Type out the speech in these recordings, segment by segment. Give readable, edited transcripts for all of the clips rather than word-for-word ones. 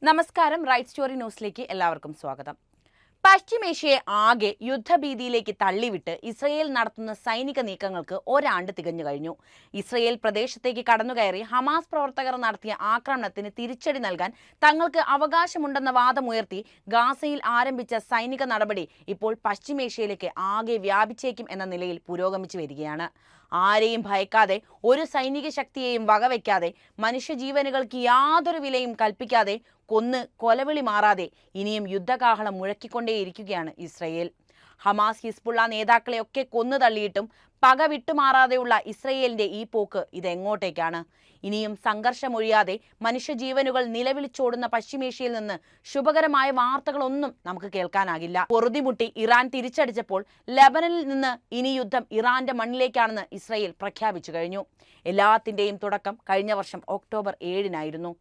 നമസ്കാരം. Right story ന്യൂസിലേക്ക് എല്ലാവർക്കും സ്വാഗതം. പശ്ചിമേഷ്യയെ ആകെ യുദ്ധഭീതിയിലേക്ക് തള്ളിവിട്ട് ഇസ്രയേൽ നടത്തുന്ന സൈനിക നീക്കങ്ങൾക്ക് ഒരാണ്ട് തികഞ്ഞു കഴിഞ്ഞു. ഇസ്രയേൽ പ്രദേശത്തേക്ക് കടന്നുകയറി ഹമാസ് പ്രവർത്തകർ നടത്തിയ ആക്രമണത്തിന് തിരിച്ചടി നൽകാൻ തങ്ങൾക്ക് അവകാശമുണ്ടെന്ന വാദമുയർത്തി ഗാസയിൽ ആരംഭിച്ച സൈനിക നടപടി ഇപ്പോൾ പശ്ചിമേഷ്യയിലേക്ക് ആകെ വ്യാപിച്ചേക്കും എന്ന നിലയിൽ പുരോഗമിച്ചു വരികയാണ്. ആരെയും ഭയക്കാതെ, ഒരു സൈനിക ശക്തിയെയും വകവയ്ക്കാതെ, മനുഷ്യജീവനുകൾക്ക് യാതൊരു വിലയും കൽപ്പിക്കാതെ, കൊന്ന് കൊലവിളി മാറാതെ ഇനിയും യുദ്ധകാഹളം മുഴക്കിക്കൊണ്ടേയിരിക്കുകയാണ് ഇസ്രയേൽ. ഹമാസ്, ഹിസ്ബുള്ള നേതാക്കളെയൊക്കെ കൊന്നു തള്ളിയിട്ടും പക വിട്ടുമാറാതെയുള്ള ഇസ്രയേലിന്റെ ഈ പോക്ക് ഇതെങ്ങോട്ടേക്കാണ്? ഇനിയും സംഘർഷമൊഴിയാതെ മനുഷ്യജീവനുകൾ നിലവിളിച്ചോടുന്ന പശ്ചിമേഷ്യയിൽ നിന്ന് ശുഭകരമായ വാർത്തകളൊന്നും നമുക്ക് കേൾക്കാനാകില്ല. പൊറുതിമുട്ടി ഇറാൻ തിരിച്ചടിച്ചപ്പോൾ ലെബനനിൽ നിന്ന് ഇനി യുദ്ധം ഇറാന്റെ മണ്ണിലേക്കാണെന്ന് ഇസ്രയേൽ പ്രഖ്യാപിച്ചു കഴിഞ്ഞു. എല്ലാത്തിന്റെയും തുടക്കം കഴിഞ്ഞ വർഷം ഒക്ടോബർ 7-നായിരുന്നു.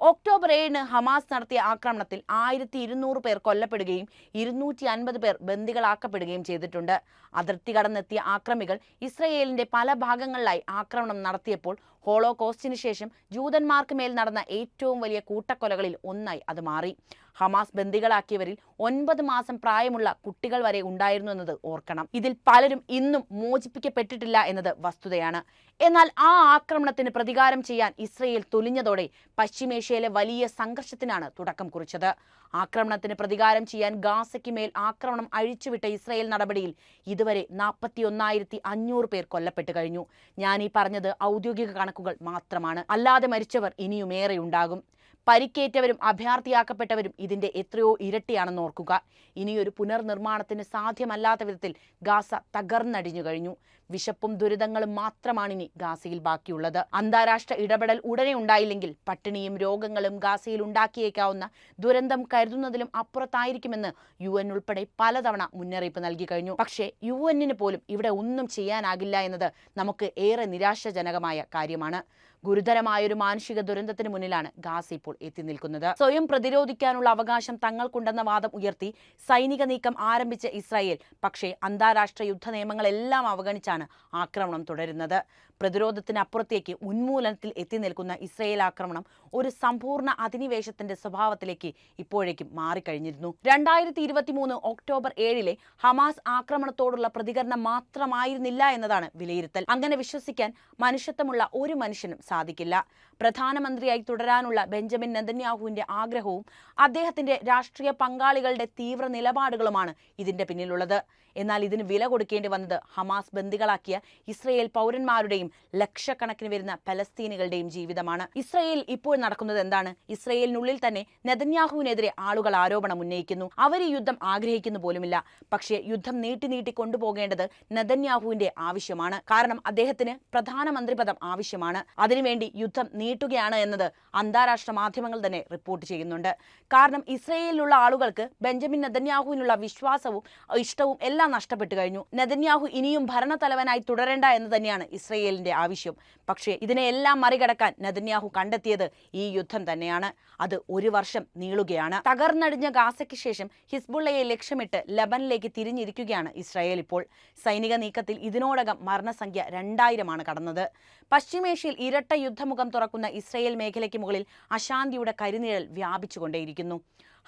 ഒക്ടോബർ 7-ന് ഹമാസ് നടത്തിയ ആക്രമണത്തിൽ 1200 പേർ കൊല്ലപ്പെടുകയും 250 പേർ ബന്ദികളാക്കപ്പെടുകയും ചെയ്തിട്ടുണ്ട്. അതിർത്തി കടന്നെത്തിയ ആക്രമികൾ ഇസ്രയേലിന്റെ പല ഭാഗങ്ങളിലായി ആക്രമണം നടത്തിയപ്പോൾ ഹോളോകോസ്റ്റിന് ശേഷം ജൂതന്മാർക്ക് മേൽ നടന്ന ഏറ്റവും വലിയ കൂട്ടക്കൊലകളിൽ ഒന്നായി അത് മാറി. ഹമാസ് ബന്ദികളാക്കിയവരിൽ 9 മാസം പ്രായമുള്ള കുട്ടികൾ വരെ ഉണ്ടായിരുന്നു എന്നത് ഓർക്കണം. ഇതിൽ പലരും ഇന്നും മോചിപ്പിക്കപ്പെട്ടിട്ടില്ല എന്നത് വസ്തുതയാണ്. എന്നാൽ ആ ആക്രമണത്തിന് പ്രതികാരം ചെയ്യാൻ ഇസ്രയേൽ തുനിഞ്ഞതോടെ പശ്ചിമേഷ്യയിലെ വലിയ സംഘർഷത്തിനാണ് തുടക്കം കുറിച്ചത്. ആക്രമണത്തിന് പ്രതികാരം ചെയ്യാൻ ഗാസയ്ക്ക് മേൽ ആക്രമണം അഴിച്ചുവിട്ട ഇസ്രയേൽ നടപടിയിൽ ഇതുവരെ 41,500 പേർ കൊല്ലപ്പെട്ടു കഴിഞ്ഞു. ഞാൻ ഈ പറഞ്ഞത് ഔദ്യോഗിക കണക്കുകൾ മാത്രമാണ്. അല്ലാതെ മരിച്ചവർ ഇനിയുമേറെയുണ്ടാകും. പരിക്കേറ്റവരും അഭയാർത്ഥിയാക്കപ്പെട്ടവരും ഇതിന്റെ എത്രയോ ഇരട്ടിയാണെന്ന് ഓർക്കുക. ഇനിയൊരു പുനർനിർമ്മാണത്തിന് സാധ്യമല്ലാത്ത വിധത്തിൽ ഗാസ തകർന്നടിഞ്ഞു കഴിഞ്ഞു. വിശപ്പും ദുരിതങ്ങളും മാത്രമാണിനി ഗാസയിൽ ബാക്കിയുള്ളത്. അന്താരാഷ്ട്ര ഇടപെടൽ ഉടനെ ഉണ്ടായില്ലെങ്കിൽ പട്ടിണിയും രോഗങ്ങളും ഗാസയിൽ ഉണ്ടാക്കിയേക്കാവുന്ന ദുരന്തം കരുതുന്നതിലും അപ്പുറത്തായിരിക്കുമെന്ന് UN ഉൾപ്പെടെ പലതവണ മുന്നറിയിപ്പ് നൽകി കഴിഞ്ഞു. പക്ഷേ UN പോലും ഇവിടെ ഒന്നും ചെയ്യാനാകില്ല എന്നത് നമുക്ക് ഏറെ നിരാശാജനകമായ കാര്യമാണ്. ഗുരുതരമായൊരു മാനുഷിക ദുരന്തത്തിന് മുന്നിലാണ് ഗാസ ഇപ്പോൾ എത്തി നിൽക്കുന്നത്. സ്വയം പ്രതിരോധിക്കാനുള്ള അവകാശം തങ്ങൾക്കുണ്ടെന്ന വാദം ഉയർത്തി സൈനിക നീക്കം ആരംഭിച്ച ഇസ്രായേൽ പക്ഷേ അന്താരാഷ്ട്ര യുദ്ധ നിയമങ്ങളെല്ലാം അവഗണിച്ചാണ് ആക്രമണം തുടരുന്നത്. പ്രതിരോധത്തിനപ്പുറത്തേക്ക് ഉന്മൂലനത്തിൽ എത്തി നിൽക്കുന്ന ഇസ്രായേൽ ആക്രമണം ഒരു സമ്പൂർണ്ണ അധിനിവേശത്തിന്റെ സ്വഭാവത്തിലേക്ക് ഇപ്പോഴേക്കും മാറിക്കഴിഞ്ഞിരുന്നു. 2023 ഒക്ടോബർ 7-ലെ ഹമാസ് ആക്രമണത്തോടുള്ള പ്രതികരണം മാത്രമായിരുന്നില്ല എന്നതാണ് വിലയിരുത്തൽ. അങ്ങനെ വിശ്വസിക്കാൻ മനുഷ്യത്വമുള്ള ഒരു മനുഷ്യനും സാധിക്കില്ല. പ്രധാനമന്ത്രിയായി തുടരാനുള്ള ബെഞ്ചമിൻ നെതന്യാഹുവിന്റെ ആഗ്രഹവും അദ്ദേഹത്തിന്റെ രാഷ്ട്രീയ പങ്കാളികളുടെ തീവ്ര നിലപാടുകളുമാണ് ഇതിന്റെ പിന്നിലുള്ളത്. എന്നാൽ ഇതിന് വില കൊടുക്കേണ്ടി വന്നത് ഹമാസ് ബന്ദികളാക്കിയ ഇസ്രയേൽ പൗരന്മാരുടെയും ലക്ഷക്കണക്കിന് വരുന്ന പലസ്തീനികളുടെയും ജീവിതമാണ്. ഇസ്രയേൽ ഇപ്പോൾ നടക്കുന്നത് എന്താണ്? ഇസ്രയേലിനുള്ളിൽ തന്നെ നെതന്യാഹുവിനെതിരെ ആളുകൾ ആരോപണം ഉന്നയിക്കുന്നു. അവർ ഈ യുദ്ധം ആഗ്രഹിക്കുന്നു പോലുമില്ല. പക്ഷേ യുദ്ധം നീട്ടി കൊണ്ടുപോകേണ്ടത് നെതന്യാഹുവിന്റെ ആവശ്യമാണ്. കാരണം അദ്ദേഹത്തിന് പ്രധാനമന്ത്രി പദം ആവശ്യമാണ്. അതിനുവേണ്ടി യുദ്ധം നീട്ടുകയാണ് എന്നത് അന്താരാഷ്ട്ര മാധ്യമങ്ങൾ തന്നെ റിപ്പോർട്ട് ചെയ്യുന്നുണ്ട്. കാരണം ഇസ്രയേലിലുള്ള ആളുകൾക്ക് ബെഞ്ചമിൻ നെതന്യാഹുവിനുള്ള വിശ്വാസവും ഇഷ്ടവും എല്ലാം നഷ്ടപ്പെട്ടു കഴിഞ്ഞു. നെതന്യാഹു ഇനിയും ഭരണത്തലവനായി തുടരേണ്ട എന്ന് തന്നെയാണ് ഇസ്രയേലിന്റെ ആവശ്യം. പക്ഷേ ഇതിനെയെല്ലാം മറികടക്കാൻ നെതന്യാഹു കണ്ടെത്തിയത് ഈ യുദ്ധം തന്നെയാണ്. അത് 1 വർഷം നീളുകയാണ്. തകർന്നടിഞ്ഞ ഗാസയ്ക്ക് ശേഷം ഹിസ്ബുള്ളയെ ലക്ഷ്യമിട്ട് ലെബനിലേക്ക് തിരിഞ്ഞിരിക്കുകയാണ് ഇസ്രായേൽ ഇപ്പോൾ. സൈനിക നീക്കത്തിൽ ഇതിനോടകം മരണസംഖ്യ 2000 കടന്നത്. പശ്ചിമേഷ്യയിൽ ഇരട്ട യുദ്ധമുഖം തുറക്കുന്ന ഇസ്രായേൽ മേഖലയ്ക്ക് മുകളിൽ അശാന്തിയുടെ കരിനിഴൽ വ്യാപിച്ചുകൊണ്ടേയിരിക്കുന്നു.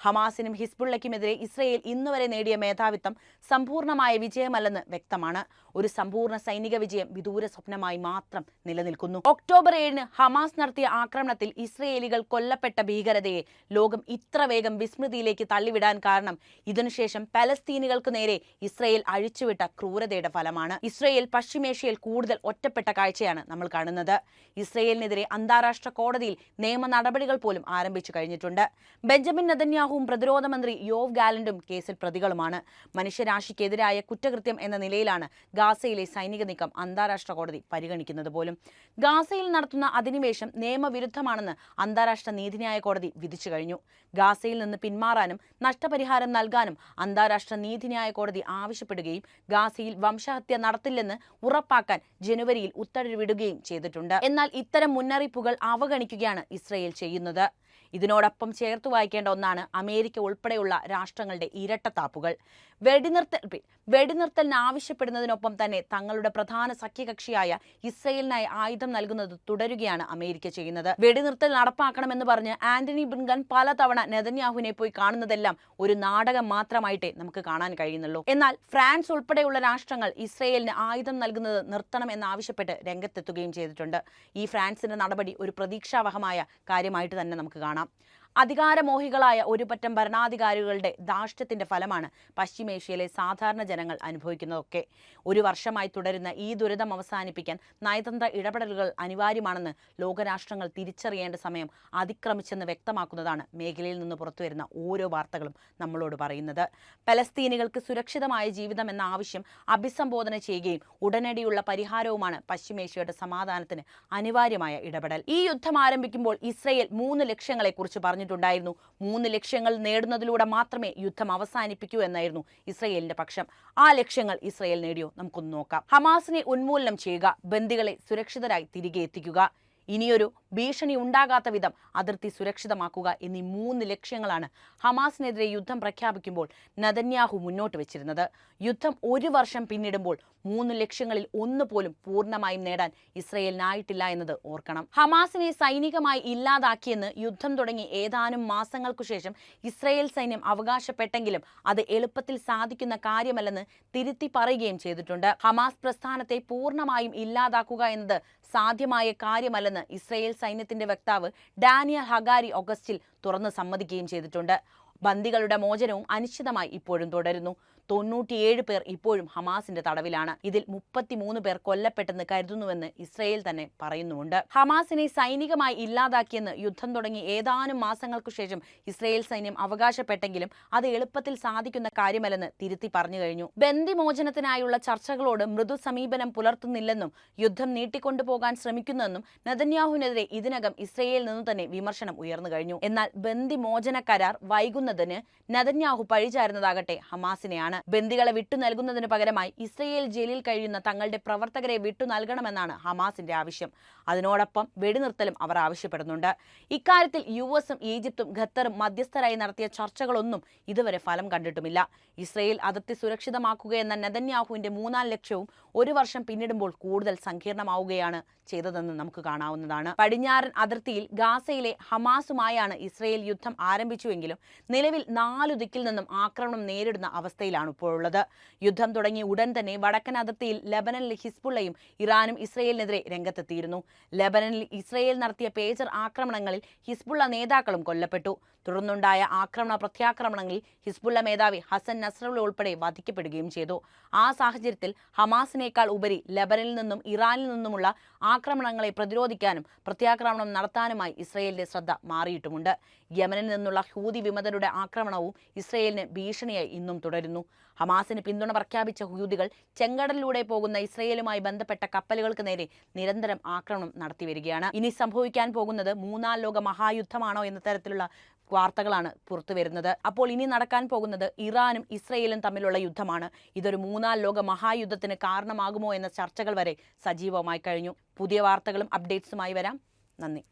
ഹമാസിനും ഹിസ്ബുള്ളയ്ക്കുമെതിരെ ഇസ്രയേൽ ഇന്നുവരെ നേടിയ മേധാവിത്വം സമ്പൂർണ്ണമായ വിജയമല്ലെന്ന് വ്യക്തമാണ്. ഒരു സമ്പൂർണ്ണ സൈനിക വിജയം വിദൂര സ്വപ്നമായി മാത്രം നിലനിൽക്കുന്നു. ഒക്ടോബർ 7-ന് ഹമാസ് നടത്തിയ ആക്രമണത്തിൽ ഇസ്രയേലികൾ കൊല്ലപ്പെട്ട ഭീകരതയെ ലോകം ഇത്ര വേഗം വിസ്മൃതിയിലേക്ക് തള്ളിവിടാൻ കാരണം ഇതിനുശേഷം പലസ്തീനികൾക്ക് നേരെ ഇസ്രയേൽ അഴിച്ചുവിട്ട ക്രൂരതയുടെ ഫലമാണ്. ഇസ്രയേൽ പശ്ചിമേഷ്യയിൽ കൂടുതൽ ഒറ്റപ്പെട്ട കാഴ്ചയാണ് നമ്മൾ കാണുന്നത്. ഇസ്രയേലിനെതിരെ അന്താരാഷ്ട്ര കോടതിയിൽ നിയമ നടപടികൾ പോലും ആരംഭിച്ചു കഴിഞ്ഞിട്ടുണ്ട്. ബെഞ്ചമിൻ നെതന്യാഹു പ്രതിരോധ മന്ത്രി യോവ് ഗാലന്റും കേസിൽ പ്രതികളുമാണ്. മനുഷ്യരാശിക്കെതിരായ കുറ്റകൃത്യം എന്ന നിലയിലാണ് ഗാസയിലെ സൈനിക നീക്കം അന്താരാഷ്ട്ര കോടതി പരിഗണിക്കുന്നത് പോലും. ഗാസയിൽ നടത്തുന്ന അധിനിവേശം നിയമവിരുദ്ധമാണെന്ന് അന്താരാഷ്ട്ര നീതിന്യായ കോടതി വിധിച്ചു കഴിഞ്ഞു. ഗാസയിൽ നിന്ന് പിന്മാറാനും നഷ്ടപരിഹാരം നൽകാനും അന്താരാഷ്ട്ര നീതിന്യായ കോടതി ആവശ്യപ്പെടുകയും ഗാസയിൽ വംശഹത്യ നടത്തില്ലെന്ന് ഉറപ്പാക്കാൻ ജനുവരിയിൽ ഉത്തരവിടുകയും ചെയ്തിട്ടുണ്ട്. എന്നാൽ ഇത്തരം മുന്നറിയിപ്പുകൾ അവഗണിക്കുകയാണ് ഇസ്രയേൽ ചെയ്യുന്നത്. ഇതിനോടൊപ്പം ചേർത്ത് വായിക്കേണ്ട ഒന്നാണ് അമേരിക്ക ഉൾപ്പെടെയുള്ള രാഷ്ട്രങ്ങളുടെ ഇരട്ടത്താപ്പുകൾ. വെടിനിർത്തലിന് ആവശ്യപ്പെടുന്നതിനൊപ്പം തന്നെ തങ്ങളുടെ പ്രധാന സഖ്യകക്ഷിയായ ഇസ്രയേലിനായി ആയുധം നൽകുന്നത് തുടരുകയാണ് അമേരിക്ക ചെയ്യുന്നത്. വെടിനിർത്തൽ നടപ്പാക്കണമെന്ന് പറഞ്ഞ് ആന്റണി ബ്ലിങ്കൻ പലതവണ നെതന്യാഹുവിനെ പോയി കാണുന്നതെല്ലാം ഒരു നാടകം മാത്രമായിട്ടേ നമുക്ക് കാണാൻ കഴിയുന്നുള്ളൂ. എന്നാൽ ഫ്രാൻസ് ഉൾപ്പെടെയുള്ള രാഷ്ട്രങ്ങൾ ഇസ്രയേലിന് ആയുധം നൽകുന്നത് നിർത്തണം എന്നാവശ്യപ്പെട്ട് രംഗത്തെത്തുകയും ചെയ്തിട്ടുണ്ട്. ഈ ഫ്രാൻസിന്റെ നടപടി ഒരു പ്രതീക്ഷാവഹമായ കാര്യമായിട്ട് തന്നെ നമുക്ക് കാണാം. അധികാരമോഹികളായ ഒരു പറ്റം ഭരണാധികാരികളുടെ ധാർഷ്ട്യത്തിന്റെ ഫലമാണ് പശ്ചിമേഷ്യയിലെ സാധാരണ ജനങ്ങൾ അനുഭവിക്കുന്നതൊക്കെ. ഒരു വർഷമായി തുടരുന്ന ഈ ദുരിതം അവസാനിപ്പിക്കാൻ നയതന്ത്ര ഇടപെടലുകൾ അനിവാര്യമാണെന്ന് ലോകരാഷ്ട്രങ്ങൾ തിരിച്ചറിയേണ്ട സമയം അതിക്രമിച്ചെന്ന് വ്യക്തമാക്കുന്നതാണ് മേഖലയിൽ നിന്ന് പുറത്തുവരുന്ന ഓരോ വാർത്തകളും നമ്മളോട് പറയുന്നത്. പലസ്തീനികൾക്ക് സുരക്ഷിതമായ ജീവിതം എന്ന ആവശ്യം അഭിസംബോധന ചെയ്യുകയും ഉടനടിയുള്ള പരിഹാരവുമാണ് പശ്ചിമേഷ്യയുടെ സമാധാനത്തിന് അനിവാര്യമായ ഇടപെടൽ. ഈ യുദ്ധം ആരംഭിക്കുമ്പോൾ ഇസ്രയേൽ 3 ലക്ഷ്യങ്ങളെക്കുറിച്ച് പറഞ്ഞിട്ടുണ്ടായിരുന്നു. 3 ലക്ഷ്യങ്ങൾ നേടുന്നതിലൂടെ മാത്രമേ യുദ്ധം അവസാനിപ്പിക്കൂ എന്നായിരുന്നു ഇസ്രയേലിന്റെ പക്ഷം. ആ ലക്ഷ്യങ്ങൾ ഇസ്രയേൽ നേടിയോ? നമുക്കൊന്ന് നോക്കാം. ഹമാസിനെ ഉന്മൂലനം ചെയ്യുക, ബന്ദികളെ സുരക്ഷിതരായി തിരികെ എത്തിക്കുക, ഇനിയൊരു ഭീഷണി ഉണ്ടാകാത്ത വിധം അതിർത്തി സുരക്ഷിതമാക്കുക എന്നീ 3 ലക്ഷ്യങ്ങളാണ് ഹമാസിനെതിരെ യുദ്ധം പ്രഖ്യാപിക്കുമ്പോൾ നെതന്യാഹു മുന്നോട്ട് വെച്ചിരുന്നത്. യുദ്ധം 1 വർഷം പിന്നിടുമ്പോൾ 3 ലക്ഷ്യങ്ങളിൽ ഒന്ന് പോലും പൂർണ്ണമായും നേടാൻ ഇസ്രയേലിനായിട്ടില്ല എന്നത് ഓർക്കണം. ഹമാസിനെ സൈനികമായി ഇല്ലാതാക്കിയെന്ന് യുദ്ധം തുടങ്ങി ഏതാനും മാസങ്ങൾക്കു ശേഷം ഇസ്രയേൽ സൈന്യം അവകാശപ്പെട്ടെങ്കിലും അത് എളുപ്പത്തിൽ സാധിക്കുന്ന കാര്യമല്ലെന്ന് തിരുത്തി പറയുകയും ചെയ്തിട്ടുണ്ട്. ഹമാസ് പ്രസ്ഥാനത്തെ പൂർണ്ണമായും ഇല്ലാതാക്കുക എന്നത് സാധ്യമായ കാര്യമല്ലെന്ന് ഇസ്രയേൽ സൈന്യത്തിന്റെ വക്താവ് ഡാനിയൽ ഹഗാരി ഓഗസ്റ്റിൽ തുറന്ന് സമ്മതിക്കുകയും ചെയ്തിട്ടുണ്ട്. ബന്ദികളുടെ മോചനവും അനിശ്ചിതമായി ഇപ്പോഴും തുടരുന്നു. 97 പേർ ഇപ്പോഴും ഹമാസിന്റെ തടവിലാണ്. ഇതിൽ 33 പേർ കൊല്ലപ്പെട്ടെന്ന് കരുതുന്നുവെന്ന് ഇസ്രയേൽ തന്നെ പറയുന്നുമുണ്ട്. ഹമാസിനെ സൈനികമായി ഇല്ലാതാക്കിയെന്ന് യുദ്ധം തുടങ്ങി ഏതാനും മാസങ്ങൾക്കു ശേഷം ഇസ്രയേൽ സൈന്യം അവകാശപ്പെട്ടെങ്കിലും അത് എളുപ്പത്തിൽ സാധിക്കുന്ന കാര്യമല്ലെന്ന് തിരുത്തി പറഞ്ഞു കഴിഞ്ഞു. ബന്ദിമോചനത്തിനായുള്ള ചർച്ചകളോട് മൃദു സമീപനം പുലർത്തുന്നില്ലെന്നും യുദ്ധം നീട്ടിക്കൊണ്ടുപോകാൻ ശ്രമിക്കുന്നുവെന്നും നെതന്യാഹുവിനെതിരെ ഇതിനകം ഇസ്രയേലിൽ നിന്നു തന്നെ വിമർശനം ഉയർന്നു കഴിഞ്ഞു. എന്നാൽ ബന്ദിമോചന കരാർ വൈകുന്നതിന് നെതന്യാഹു പഴിചാരുന്നതാകട്ടെ ഹമാസിനെയാണ്. ബന്ദികളെ വിട്ടു നൽകുന്നതിന് പകരമായി ഇസ്രയേൽ ജയിലിൽ കഴിയുന്ന തങ്ങളുടെ പ്രവർത്തകരെ വിട്ടു നൽകണമെന്നാണ് ഹമാസിന്റെ ആവശ്യം. അതിനോടൊപ്പം വെടിനിർത്തലും അവർ ആവശ്യപ്പെടുന്നുണ്ട്. ഇക്കാര്യത്തിൽ US-ഉം ഈജിപ്തും ഖത്തറും മധ്യസ്ഥരായി നടത്തിയ ചർച്ചകളൊന്നും ഇതുവരെ ഫലം കണ്ടിട്ടുമില്ല. ഇസ്രയേൽ അതിർത്തി സുരക്ഷിതമാക്കുകയെന്ന നെതന്യാഹുവിന്റെ 3-ാം ലക്ഷ്യവും 1 വർഷം പിന്നിടുമ്പോൾ കൂടുതൽ സങ്കീർണമാവുകയാണ് ചെയ്തതെന്ന് നമുക്ക് കാണാവുന്നതാണ്. പടിഞ്ഞാറൻ അതിർത്തിയിൽ ഗാസയിലെ ഹമാസുമായാണ് ഇസ്രയേൽ യുദ്ധം ആരംഭിച്ചുവെങ്കിലും നിലവിൽ 4 ദിക്കിൽ നിന്നും ആക്രമണം നേരിടുന്ന അവസ്ഥയിലാണ് ഇപ്പോഴുള്ളത്. യുദ്ധം തുടങ്ങി ഉടൻ തന്നെ വടക്കൻ അതിർത്തിയിൽ ലെബനനിലെ ഹിസ്ബുള്ളയും ഇറാനും ഇസ്രയേലിനെതിരെ രംഗത്തെത്തിയിരുന്നു. ലെബനനിൽ ഇസ്രയേൽ നടത്തിയ പേജർ ആക്രമണങ്ങളിൽ ഹിസ്ബുള്ള നേതാക്കളും കൊല്ലപ്പെട്ടു. തുടർന്നുണ്ടായ ആക്രമണ പ്രത്യാക്രമണങ്ങളിൽ ഹിസ്ബുള്ള മേധാവി ഹസൻ നസ്രള്ള ഉൾപ്പെടെ വധിക്കപ്പെടുകയും ചെയ്തു. ആ സാഹചര്യത്തിൽ ഹമാസിനേക്കാൾ ഉപരി ലെബനനിൽ നിന്നും ഇറാനിൽ നിന്നുമുള്ള ആക്രമണങ്ങളെ പ്രതിരോധിക്കാനും പ്രത്യാക്രമണം നടത്താനുമായി ഇസ്രയേലിന്റെ ശ്രദ്ധ മാറിയിട്ടുമുണ്ട്. യമനിൽ നിന്നുള്ള ഹൂതി വിമതരുടെ ആക്രമണവും ഇസ്രയേലിന് ഭീഷണിയായി ഇന്നും തുടരുന്നു. ഹമാസിന് പിന്തുണ പ്രഖ്യാപിച്ച ഹൂതികൾ ചെങ്കടലിലൂടെ പോകുന്ന ഇസ്രയേലുമായി ബന്ധപ്പെട്ട കപ്പലുകൾക്ക് നേരെ നിരന്തരം ആക്രമണം നടത്തിവരികയാണ്. ഇനി സംഭവിക്കാൻ പോകുന്നത് 3-ാം ലോക മഹായുദ്ധമാണോ എന്ന തരത്തിലുള്ള വാർത്തകളാണ് പുറത്തു വരുന്നത്. അപ്പോൾ ഇനി നടക്കാൻ പോകുന്നത് ഇറാനും ഇസ്രയേലും തമ്മിലുള്ള യുദ്ധമാണ്. ഇതൊരു 3-ാം ലോക മഹായുദ്ധത്തിന് കാരണമാകുമോ എന്ന ചർച്ചകൾ വരെ സജീവമായി കഴിഞ്ഞു. പുതിയ വാർത്തകളും അപ്ഡേറ്റ്സുമായി വരാം. നന്ദി.